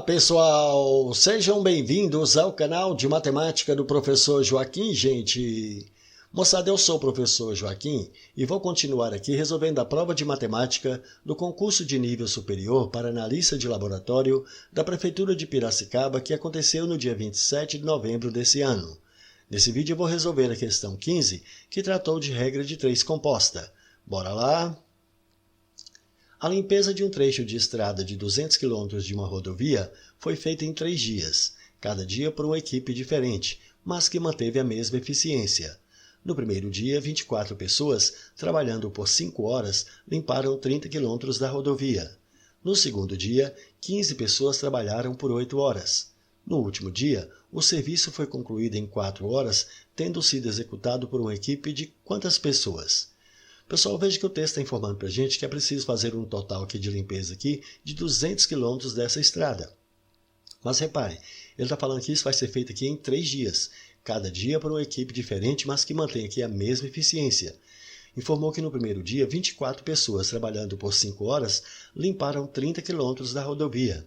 Pessoal, sejam bem-vindos ao canal de matemática do professor Joaquim, gente. Moçada, eu sou o professor Joaquim e vou continuar aqui resolvendo a prova de matemática do concurso de nível superior para analista de laboratório da Prefeitura de Piracicaba, que aconteceu no dia 27 de novembro desse ano. Nesse vídeo eu vou resolver a questão 15, que tratou de regra de 3 composta. Bora lá? A limpeza de um trecho de estrada de 200 km de uma rodovia foi feita em 3 dias, cada dia por uma equipe diferente, mas que manteve a mesma eficiência. No primeiro dia, 24 pessoas, trabalhando por 5 horas, limparam 30 km da rodovia. No segundo dia, 15 pessoas trabalharam por 8 horas. No último dia, o serviço foi concluído em 4 horas, tendo sido executado por uma equipe de quantas pessoas? Pessoal, veja que o texto está informando para a gente que é preciso fazer um total aqui de limpeza aqui de 200 km dessa estrada. Mas repare, ele está falando que isso vai ser feito aqui em 3 dias, cada dia por uma equipe diferente, mas que mantém aqui a mesma eficiência. Informou que no primeiro dia, 24 pessoas trabalhando por 5 horas limparam 30 km da rodovia.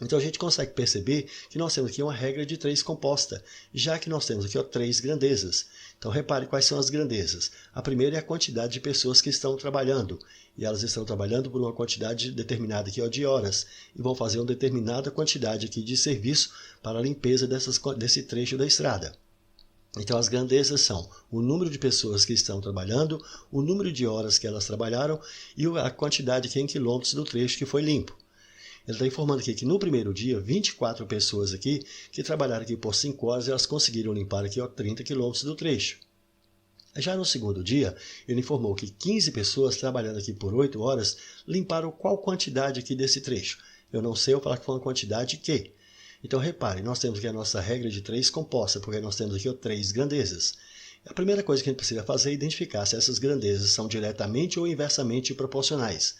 Então a gente consegue perceber que nós temos aqui uma regra de 3 composta, já que nós temos aqui 3 grandezas. Então repare quais são as grandezas. A primeira é a quantidade de pessoas que estão trabalhando, e elas estão trabalhando por uma quantidade determinada aqui, de horas, e vão fazer uma determinada quantidade aqui de serviço para a limpeza desse trecho da estrada. Então as grandezas são o número de pessoas que estão trabalhando, o número de horas que elas trabalharam e a quantidade aqui em quilômetros do trecho que foi limpo. Ele está informando aqui que no primeiro dia, 24 pessoas aqui que trabalharam aqui por 5 horas, elas conseguiram limpar aqui 30 km do trecho. Já no segundo dia, ele informou que 15 pessoas trabalhando aqui por 8 horas limparam qual quantidade aqui desse trecho? Eu não sei, eu vou falar que foi uma quantidade Q. Então repare, nós temos aqui a nossa regra de 3 composta, porque nós temos aqui 3 grandezas. A primeira coisa que a gente precisa fazer é identificar se essas grandezas são diretamente ou inversamente proporcionais.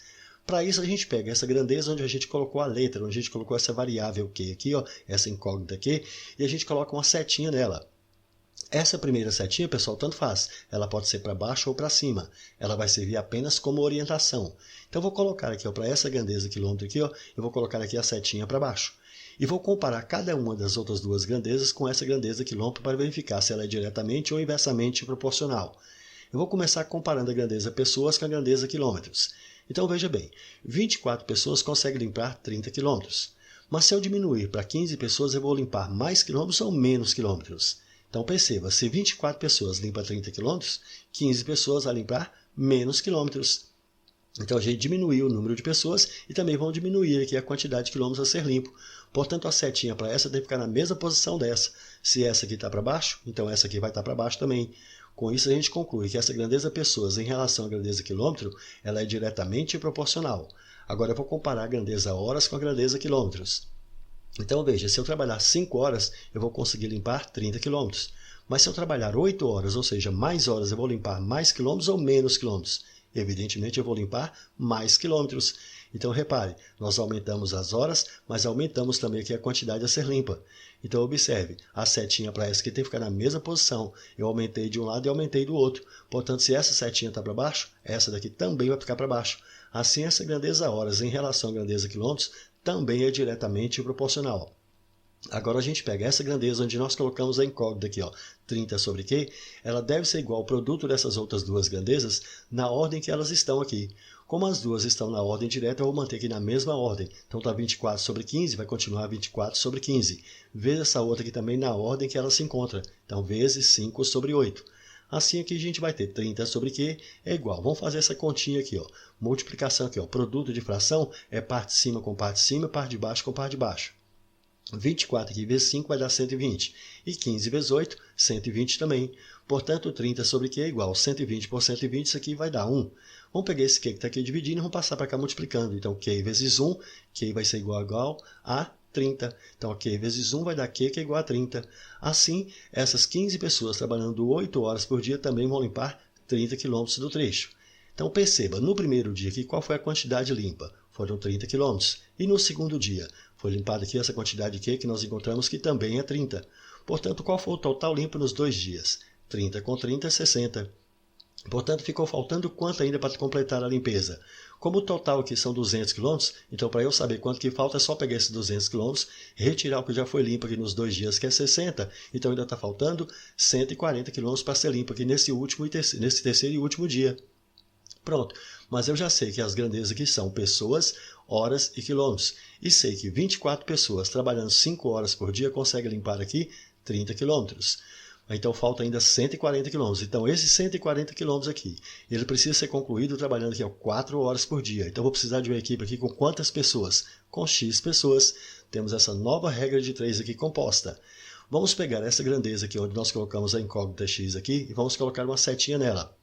Para isso, a gente pega essa grandeza onde a gente colocou a letra, onde a gente colocou essa variável Q aqui, essa incógnita aqui, e a gente coloca uma setinha nela. Essa primeira setinha, pessoal, tanto faz. Ela pode ser para baixo ou para cima. Ela vai servir apenas como orientação. Então, eu vou colocar aqui, para essa grandeza quilômetro aqui, eu vou colocar aqui a setinha para baixo. E vou comparar cada uma das outras duas grandezas com essa grandeza quilômetro para verificar se ela é diretamente ou inversamente proporcional. Eu vou começar comparando a grandeza pessoas com a grandeza quilômetros. Então veja bem, 24 pessoas conseguem limpar 30 km. Mas se eu diminuir para 15 pessoas, eu vou limpar mais quilômetros ou menos quilômetros? Então perceba, se 24 pessoas limpam 30 km, 15 pessoas vão limpar menos quilômetros. Então a gente diminuiu o número de pessoas e também vão diminuir aqui a quantidade de quilômetros a ser limpo. Portanto, a setinha para essa tem que ficar na mesma posição dessa. Se essa aqui está para baixo, então essa aqui vai estar para baixo também. Com isso, a gente conclui que essa grandeza pessoas em relação à grandeza quilômetro, ela é diretamente proporcional. Agora eu vou comparar a grandeza horas com a grandeza quilômetros. Então veja, se eu trabalhar 5 horas, eu vou conseguir limpar 30 km. Mas se eu trabalhar 8 horas, ou seja, mais horas, eu vou limpar mais quilômetros ou menos quilômetros? Evidentemente, eu vou limpar mais quilômetros. Então, repare, nós aumentamos as horas, mas aumentamos também aqui a quantidade a ser limpa. Então, observe, a setinha para essa aqui tem que ficar na mesma posição. Eu aumentei de um lado e aumentei do outro. Portanto, se essa setinha está para baixo, essa daqui também vai ficar para baixo. Assim, essa grandeza horas em relação à grandeza quilômetros também é diretamente proporcional. Agora a gente pega essa grandeza onde nós colocamos a incógnita aqui, 30 sobre Q, ela deve ser igual ao produto dessas outras duas grandezas na ordem que elas estão aqui. Como as duas estão na ordem direta, eu vou manter aqui na mesma ordem. Então está 24 sobre 15, vai continuar 24 sobre 15. Vezes essa outra aqui também na ordem que ela se encontra. Então vezes 5 sobre 8. Assim aqui a gente vai ter 30 sobre Q é igual. Vamos fazer essa continha aqui, multiplicação aqui, produto de fração é parte de cima com parte de cima, parte de baixo com parte de baixo. 24 aqui vezes 5 vai dar 120. E 15 vezes 8, 120 também. Portanto, 30 sobre Q é igual a 120 por 120, isso aqui vai dar 1. Vamos pegar esse Q que está aqui dividindo e vamos passar para cá multiplicando. Então, Q vezes 1, Q vai ser igual a 30. Então, Q vezes 1 vai dar Q que é igual a 30. Assim, essas 15 pessoas trabalhando 8 horas por dia também vão limpar 30 km do trecho. Então, perceba, no primeiro dia aqui, qual foi a quantidade limpa? Foram 30 km. E no segundo dia, foi limpada aqui essa quantidade de Q que nós encontramos que também é 30. Portanto, qual foi o total limpo nos 2 dias? 30 com 30 é 60. Portanto, ficou faltando quanto ainda para completar a limpeza? Como o total aqui são 200 km, então para eu saber quanto que falta é só pegar esses 200 km, retirar o que já foi limpo aqui nos 2 dias, que é 60, então ainda está faltando 140 km para ser limpo aqui nesse terceiro e último dia. Pronto, mas eu já sei que as grandezas aqui são pessoas, horas e quilômetros. E sei que 24 pessoas trabalhando 5 horas por dia conseguem limpar aqui 30 quilômetros. Então falta ainda 140 quilômetros. Então esses 140 quilômetros aqui, ele precisa ser concluído trabalhando aqui 4 horas por dia. Então vou precisar de uma equipe aqui com quantas pessoas? Com X pessoas. Temos essa nova regra de 3 aqui composta. Vamos pegar essa grandeza aqui, onde nós colocamos a incógnita X aqui, e vamos colocar uma setinha nela.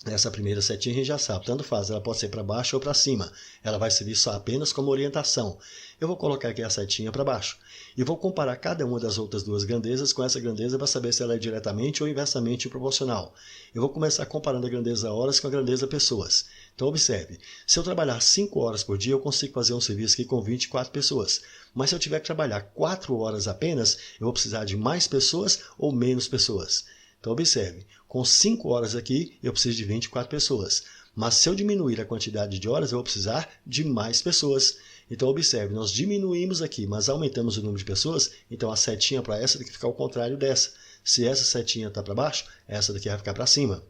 Essa primeira setinha a gente já sabe, tanto faz, ela pode ser para baixo ou para cima. Ela vai servir só apenas como orientação. Eu vou colocar aqui a setinha para baixo. E vou comparar cada uma das outras duas grandezas com essa grandeza para saber se ela é diretamente ou inversamente proporcional. Eu vou começar comparando a grandeza horas com a grandeza pessoas. Então observe, se eu trabalhar 5 horas por dia, eu consigo fazer um serviço aqui com 24 pessoas. Mas se eu tiver que trabalhar 4 horas apenas, eu vou precisar de mais pessoas ou menos pessoas. Então observe, com 5 horas aqui eu preciso de 24 pessoas, mas se eu diminuir a quantidade de horas eu vou precisar de mais pessoas. Então observe, nós diminuímos aqui, mas aumentamos o número de pessoas, então a setinha para essa tem que ficar ao contrário dessa. Se essa setinha está para baixo, essa daqui vai ficar para cima.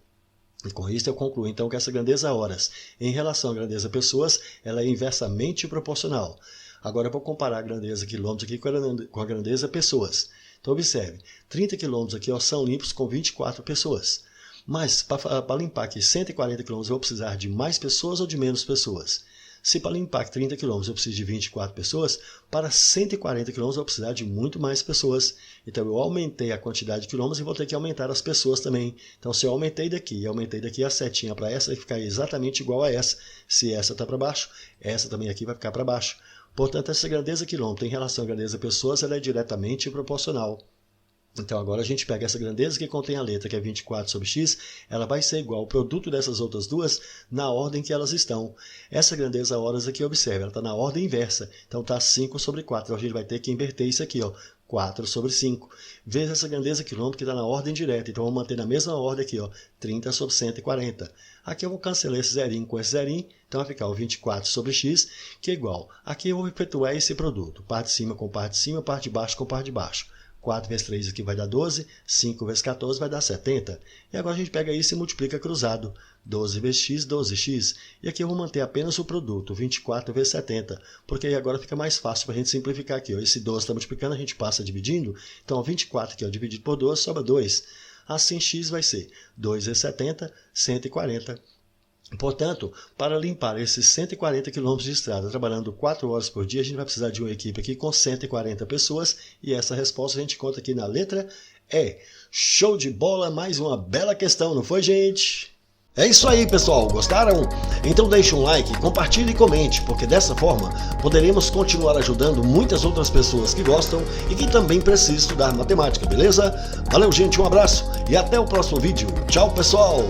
E com isso eu concluo então que essa grandeza horas, em relação à grandeza pessoas, ela é inversamente proporcional. Agora eu vou comparar a grandeza quilômetros aqui com a grandeza pessoas. Então observe, 30 km aqui são limpos com 24 pessoas. Mas para limpar aqui 140 km eu vou precisar de mais pessoas ou de menos pessoas? Se para limpar 30 km eu preciso de 24 pessoas, para 140 km eu vou precisar de muito mais pessoas. Então eu aumentei a quantidade de quilômetros e vou ter que aumentar as pessoas também. Então se eu aumentei daqui e aumentei daqui a setinha para essa, vai ficar exatamente igual a essa. Se essa está para baixo, essa também aqui vai ficar para baixo. Portanto, essa grandeza quilômetro em relação à grandeza pessoas, ela é diretamente proporcional. Então agora a gente pega essa grandeza que contém a letra, que é 24 sobre x, ela vai ser igual ao produto dessas outras duas na ordem que elas estão. Essa grandeza horas aqui, observe, ela está na ordem inversa. Então está 5 sobre 4. Então a gente vai ter que inverter isso aqui, 4 sobre 5. Veja essa grandeza quilômetro que está na ordem direta. Então vamos manter na mesma ordem aqui, 30 sobre 140. Aqui eu vou cancelar esse zerinho com esse zerinho. Então vai ficar o 24 sobre x, que é igual. Aqui eu vou efetuar esse produto. Parte de cima com parte de cima, parte de baixo com parte de baixo. 4 vezes 3 aqui vai dar 12, 5 vezes 14 vai dar 70. E agora a gente pega isso e multiplica cruzado. 12 vezes x, 12x. E aqui eu vou manter apenas o produto, 24 vezes 70. Porque aí agora fica mais fácil para a gente simplificar aqui. Esse 12 está multiplicando, a gente passa dividindo. Então 24 aqui dividido por 12 sobra 2. Assim x vai ser 2 vezes 70, 140. Portanto, para limpar esses 140 km de estrada, trabalhando 4 horas por dia, a gente vai precisar de uma equipe aqui com 140 pessoas. E essa resposta a gente conta aqui na letra E. Show de bola, mais uma bela questão, não foi, gente? É isso aí, pessoal. Gostaram? Então deixe um like, compartilhe e comente, porque dessa forma poderemos continuar ajudando muitas outras pessoas que gostam e que também precisam estudar matemática, beleza? Valeu, gente, um abraço e até o próximo vídeo. Tchau, pessoal!